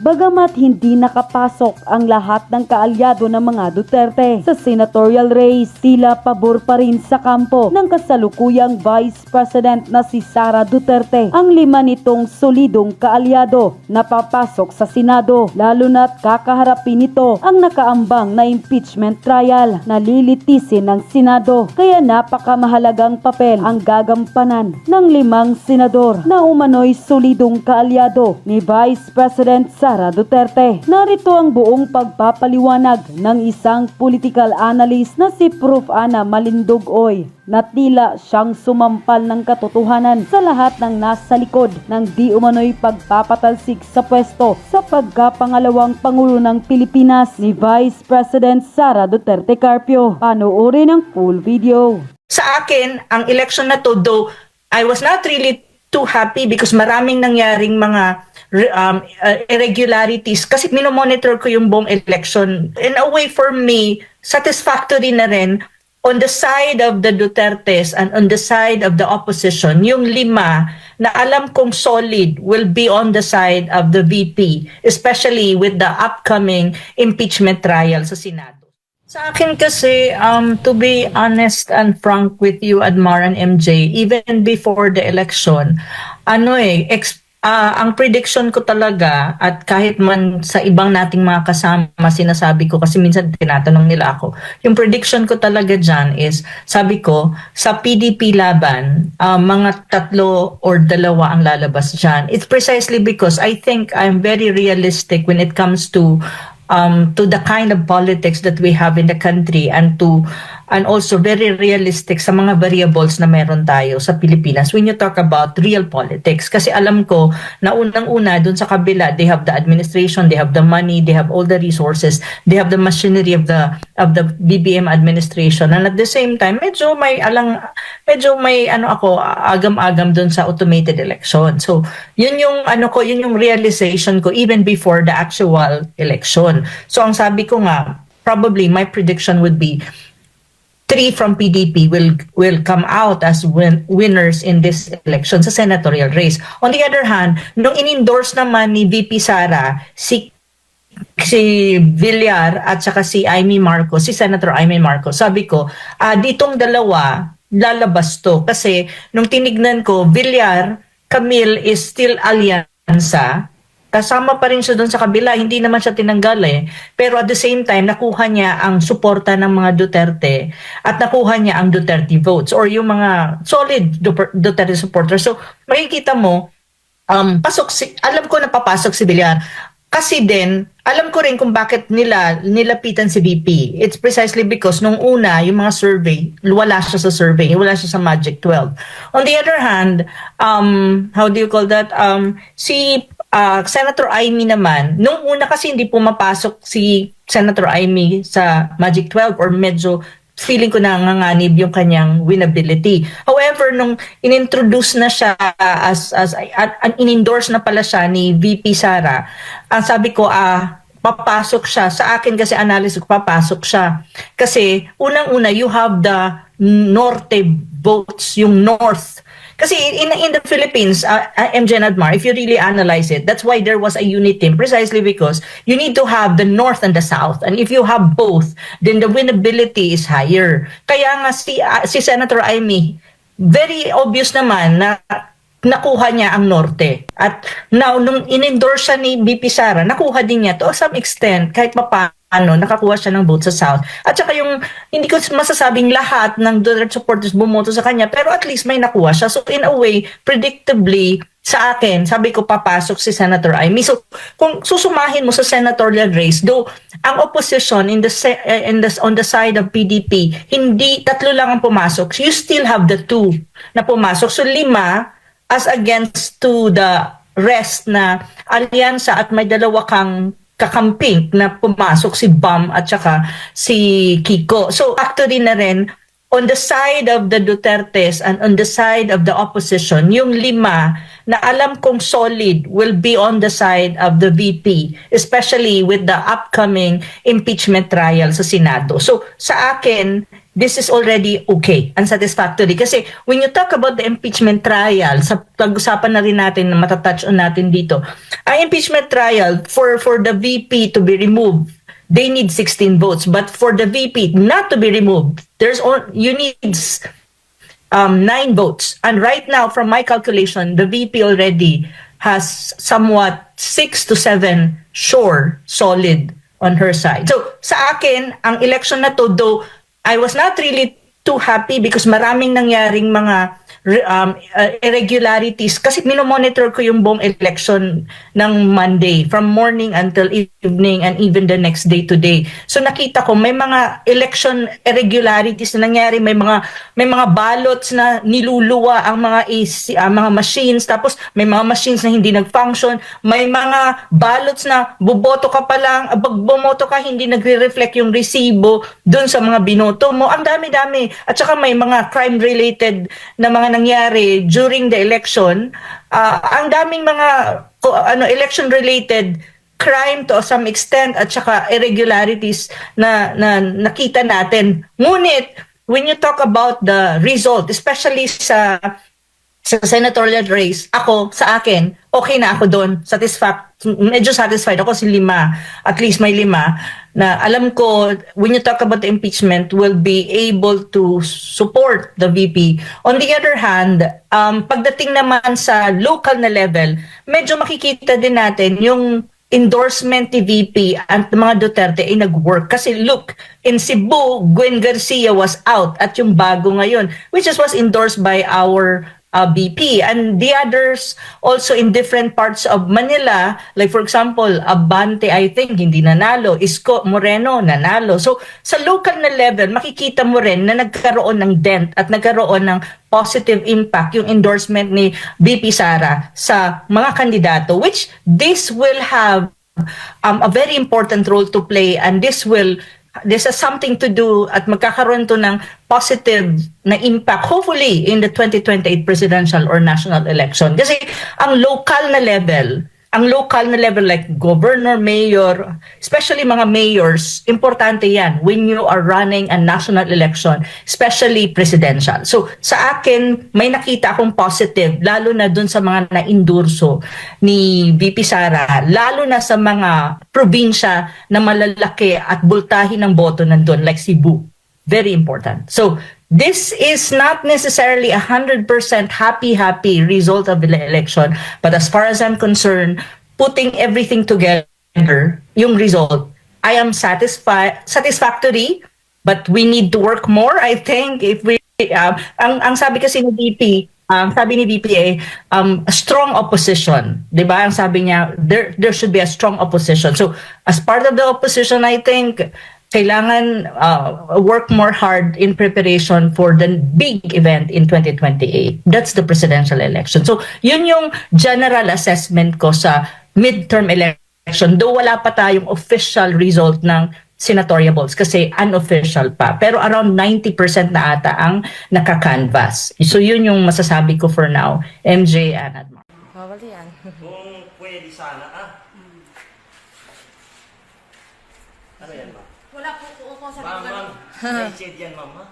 Bagamat hindi nakapasok ang lahat ng kaalyado ng mga Duterte sa senatorial race, tila pabor pa rin sa kampo ng kasalukuyang Vice President na si Sara Duterte ang 5 nitong solidong kaalyado na papasok sa Senado, lalo na't kakaharapin nito ang nakaambang na impeachment trial na lilitisin ng Senado. Kaya napakamahalagang papel ang gagampanan ng 5 senador na umano'y solidong kaalyado ni Vice President Sara Duterte. Narito ang buong pagpapaliwanag ng isang political analyst na si Prof. Ana Malindogoy na tila siyang sumampal ng katotohanan sa lahat ng nasa likod ng di umano'y pagpapatalsik sa pwesto sa pagkapangalawang Pangulo ng Pilipinas ni Vice President Sara Duterte Carpio. Panoorin ang full video. Sa akin, ang election na to, though I was not really too happy because maraming nangyaring mga irregularities kasi minomonitor ko yung buong election. In a way, for me, satisfactory na rin on the side of the Dutertes and on the side of the opposition, yung 5 na alam kong solid will be on the side of the VP, especially with the upcoming impeachment trial sa Senado. Sa akin kasi, to be honest and frank with you, Admar and MJ, even before the election, ang prediction ko talaga, at kahit man sa ibang nating mga kasama sinasabi ko, kasi minsan tinatanong nila ako, yung prediction ko talaga dyan is, sabi ko, sa PDP laban, mga 3 or 2 ang lalabas dyan. It's precisely because I think I'm very realistic when it comes to the kind of politics that we have in the country and also very realistic sa mga variables na meron tayo sa Pilipinas when you talk about real politics. Kasi alam ko na unang-una dun sa kabila, they have the administration, they have the money, they have all the resources, they have the machinery of the BBM administration, and at the same time medyo may agam-agam dun sa automated election. So yun yung realization ko even before the actual election. So ang sabi ko nga, probably my prediction would be 3 from PDP will come out as winners in this election sa senatorial race. On the other hand, nung in-endorse naman ni VP Sara si Villar at saka si Senator Amy Marcos, sabi ko, ditong 2 lalabas to. Kasi nung tinignan ko, Villar, Camille is still alyansa. Kasama pa rin siya doon sa kabila, hindi naman siya tinanggal Pero at the same time, nakuha niya ang suporta ng mga Duterte at nakuha niya ang Duterte votes or yung mga solid Duterte supporters. So makikita mo, alam ko na papasok si Villar. Kasi din, alam ko rin kung bakit nilapitan si VP. It's precisely because nung una, yung mga survey, wala siya sa survey, wala siya sa Magic 12. On the other hand, si Senator Amy naman, nung una kasi hindi pumapasok si Senator Amy sa Magic 12 or medyo feeling ko nanganganib yung kanyang winnability. However, nung inintroduce na siya in-endorse na pala siya ni VP Sara, ang sabi ko, papasok siya. Sa akin kasi analysis ko, papasok siya. Kasi unang-una, you have the Norte votes, yung North. Kasi in the Philippines, MJ and Admar, if you really analyze it, that's why there was a unit team, precisely because you need to have the North and the South. And if you have both, then the winnability is higher. Kaya nga si Senator Amy, very obvious naman na nakuha niya ang Norte. At now, nung in-endorse siya ni VP Sara, nakuha din niya to some extent, kahit nakakuha siya ng vote sa South. At saka yung, hindi ko masasabing lahat ng Duterte supporters bumoto sa kanya, pero at least may nakuha siya. So in a way, predictably, sa akin, sabi ko papasok si Senator Amy. So kung susumahin mo sa senatorial race, though ang opposition on the side of PDP, hindi 3 lang ang pumasok. You still have the 2 na pumasok. So 5 as against to the rest na alyansa at may 2 kang kakamping na pumasok si Bam at saka si Kiko. So factory na rin on the side of the Dutertes and on the side of the opposition, yung 5 na alam kong solid will be on the side of the VP, especially with the upcoming impeachment trial sa Senado. So sa akin, this is already okay, unsatisfactory. Kasi when you talk about the impeachment trial, sa pag-usapan na rin natin, na matatouch on natin dito, ang impeachment trial for the VP to be removed, they need 16 votes. But for the VP not to be removed, you need 9 votes. And right now, from my calculation, the VP already has somewhat 6 to 7 sure, solid on her side. So sa akin, ang election na to, though I was not really too happy because maraming nangyaring mga irregularities kasi minomonitor ko yung buong election ng Monday from morning until evening and even the next day today. So nakita ko may mga election irregularities na nangyari, may mga ballots na niluluwa ang mga mga machines, tapos may mga machines na hindi nag-function, may mga ballots na bumoto ka pa lang, bumoto ka hindi nagre-reflect yung resibo doon sa mga binoto mo. Ang dami-dami. At saka may mga crime related na mga nangyari during the election, ang daming mga election related crime to some extent at saka irregularities na nakita natin. Ngunit when you talk about the result, especially sa senatorial race, sa akin, okay na ako doon. Medyo satisfied ako 5. At least may 5 na alam ko when you talk about the impeachment will be able to support the VP. On the other hand, pagdating naman sa local na level, medyo makikita din natin yung endorsement ni VP at mga Duterte ay nag-work. Kasi look, in Cebu, Gwen Garcia was out at yung bago ngayon, which was endorsed by our BP, and the others also in different parts of Manila, like for example, Abante, I think, hindi nanalo, Isko Moreno, nanalo. So, sa local na level, makikita mo rin na nagkaroon ng dent at nagkaroon ng positive impact yung endorsement ni BP Sara sa mga kandidato, which this will have a very important role to play, and this has something to do at magkakaroon to ng positive na impact hopefully in the 2028 presidential or national election. Kasi ang local na level like governor, mayor, especially mga mayors, importante yan when you are running a national election, especially presidential. So sa akin, may nakita akong positive, lalo na dun sa mga na-endorso ni VP Sara, lalo na sa mga probinsya na malalaki at bultahin ng boto nandun, like Cebu. Very important. So this is not necessarily 100% happy result of the election, but as far as I'm concerned, putting everything together, yung result, I am satisfactory, but we need to work more. I think if we, ang sabi kasi ni VP, sabi ni VP a strong opposition, di ba? Ang sabi niya, there should be a strong opposition. So as part of the opposition, I think kailangan work more hard in preparation for the big event in 2028. That's the presidential election. So, yun yung general assessment ko sa midterm election. Though wala pa tayong official result ng senatorial votes kasi unofficial pa. Pero around 90% na ata ang nakakanvas. So, yun yung masasabi ko for now. MJ and Admar. Bawal yan. Kung pwede sana, Ano yan, ma'am? Wala po ko sa Ma'am, excited yan, ma'am, ha?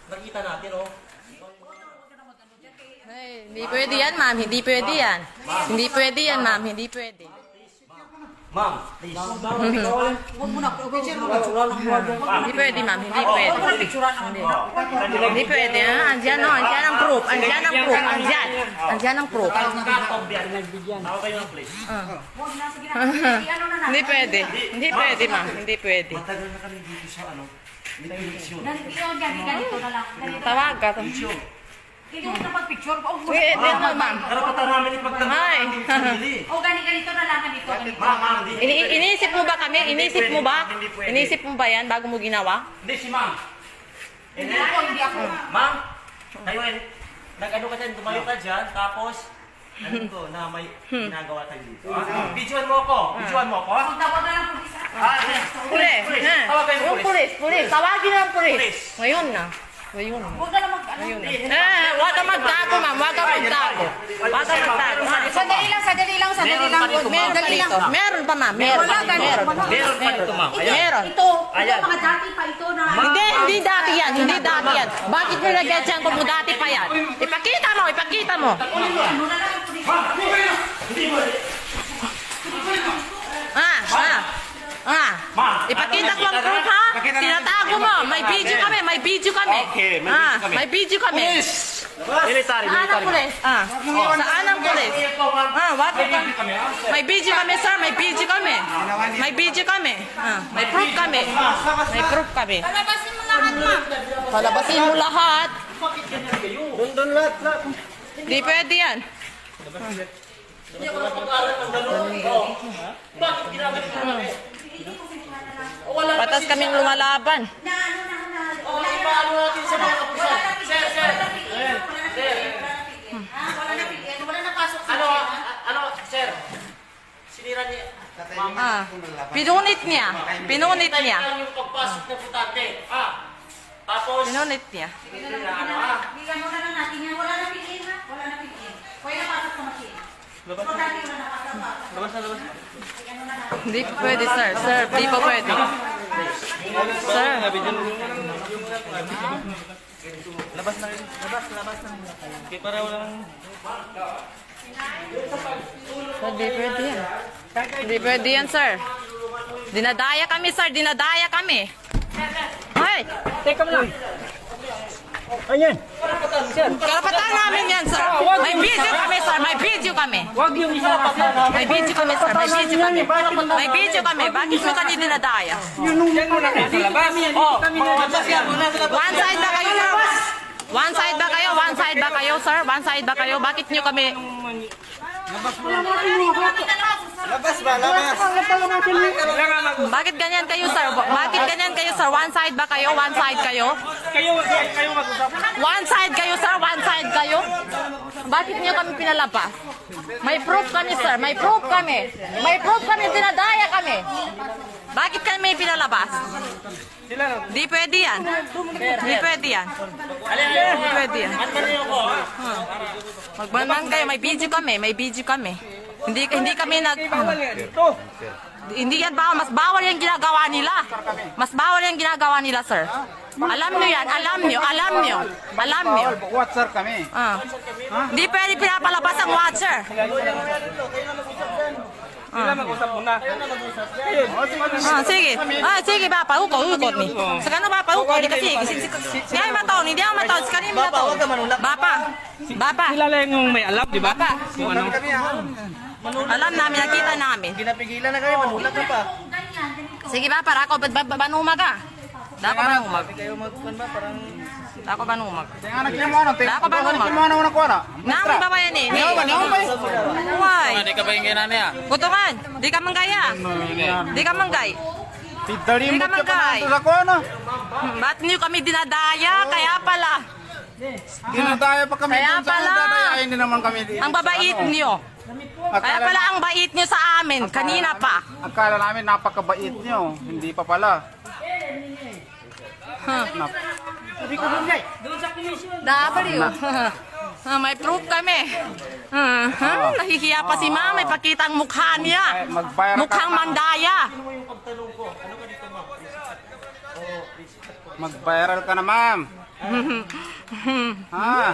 Nakita natin, oh. Hey, hindi pwede yan, ma'am. Hindi pwede yan. Hindi pwede yan, ma'am. Hindi pwede. Ma'am, please. Hindi pwede, ma'am. Hindi pwede. Hindi. Hindi pwede, ha? Andiyan, no? Andiyan ang proof. Andiyan ang proof. Andiyan. Andiyan ang proof. Ako kayo ng please. Hindi pwede. Hindi pwede, ma'am. Hindi pwede. Matagal na kami dito sa, eleksyon. Ganito na lang. Tawag ka. Hindi mo na pag-picture. Wait, dito, ma'am. Karapatan namin Ay. O ganito na lang. Ganito. Ma'am, hindi. Iniisip mo ba kami? Iniisip mo ba? Iniisip mo ba yan bago mo ginawa? Hindi, si ma'am. Hindi ako. Ma'am, kayo nag-ano ka dyan, tumayo ka dyan, tapos, alam ko na may ginagawa tayo dito. Videoan mo ako. Tawag na lang po isa. Pulis. Tawagan yung Yung pulis. Tawagin na ang pulis. Pulis. Ngayon na. Ayun. Huwag ka lang mag, ano. Huwag ka magtago, ma'am. Huwag ka magtago. Huwag ka magtago. Sandali lang, sandali lang, sandali lang. Sandali lang. Meron pa, ma'am. Meron. Wala ka. Meron. Meron pa dito, ma'am. Ayan. Meron. Ito, mga dati pa ito na. Hindi dati yan. Hindi dati yan. Bakit nilagyan siya kung dati pa yan? Ipakita mo, ipakita mo. Ano na lang, Ipakita ko ang proof, ha? Tinatago mo. May video kami, may video kami. Okay, may video kami. May video kami. Military, Saan ang pulis? Saan ang pulis? What? May video kami, sir. May video kami. May video kami. May proof kami. May proof kami. palabasin mo lahat, ma'am. Palabasin mo lahat. Doon lahat. Di pwede yan. Patas kaming lumalaban. Wala na pasok sa Ano, sir? Sinira niya. Pinunit niya. Pinunit niya. Yung pagpasok ng butante. Tapos, Pinunit niya. Bigyan mo na lang natin yan. Wala na piliin, ha? Wala na piliin. Kaya napasok sa machine. Importante wala na pasok. Hindi po pwede, sir. Sir, hindi po pwede. Sir. labas na. Okay, pareho lang. Hindi pwede yan. Hindi pwede yan, sir. Dinadaya kami, sir. Dinadaya kami. Ay! Teka mo lang. Ayan. Karapatan namin yan, sir. May video kami, sir. May video kami. Huwag yung isa pa. May video kami, sir. May video kami. May video kami. Bakit mo kami dinadaya? Yan muna kayo sa labas. One side ba kayo, sir? One side ba kayo? One side ba kayo, sir? One side ba kayo? Bakit nyo kami... Bakit ganyan kayo, sir? Bakit ganyan kayo, sir? One side ba kayo? One side kayo? Kayo mag-usap. One side kayo, sir? One side kayo? Bakit nyo kami pinalabas? May proof kami, sir. May proof kami. May proof kami. Dinadaya kami. Bakit kami pinalabas? Di pwede yan. Di pwede yan. Di pwede yan. Magbanman kayo. May video kami. May video kami. Hindi kami nag... Hindi yan bawal. Mas bawal yung ginagawa nila. Mas bawal yung ginagawa nila, sir. Alam nyo yan. Alam nyo. Alam nyo. Alam nyo. Watcher kami. Hindi pwede pinapalabas ang watcher. Sige. Sige, Papa. Ukot ni. Sa kano, Papa? Ukot. Kasi, hindi ako mataon. Hindi ako mataon. Sa kanino mataon? Bapa. Bapa. Kilala yung may alam, di ba? Bapa. Kung ano. Alam namin, nakita namin. Pinapigilan na kayo, manulat na pa. Sige, Papa. Rako, banumag ka. Dako banumag. Kayo magpan ba, parang... Dako banumag. Tingnan na kimo Dako banumag. na kuha na. Nami ba yan eh? Why? Hindi ka ba yung ginana niya? Kutungan. Di ka manggaya. Di ka manggay. Tidali Hindi mo ka ka magkay. pa sa kuha na. Ba't niyo kami dinadaya? Kaya pala. Ginadaya pa kami Kaya dun sa pala. dadayain din naman kami. Ang babait niyo. Kaya pala ang bait niyo sa amin. Kanina pa. Akala namin napakabait nyo. Hindi pa pala. Dabaliw. May proof kami. Nahihiya pa si ma'am. May pakita ang mukha niya. Mag-viral Mukhang mandaya. Mag-viral ka na, ma'am. Ha?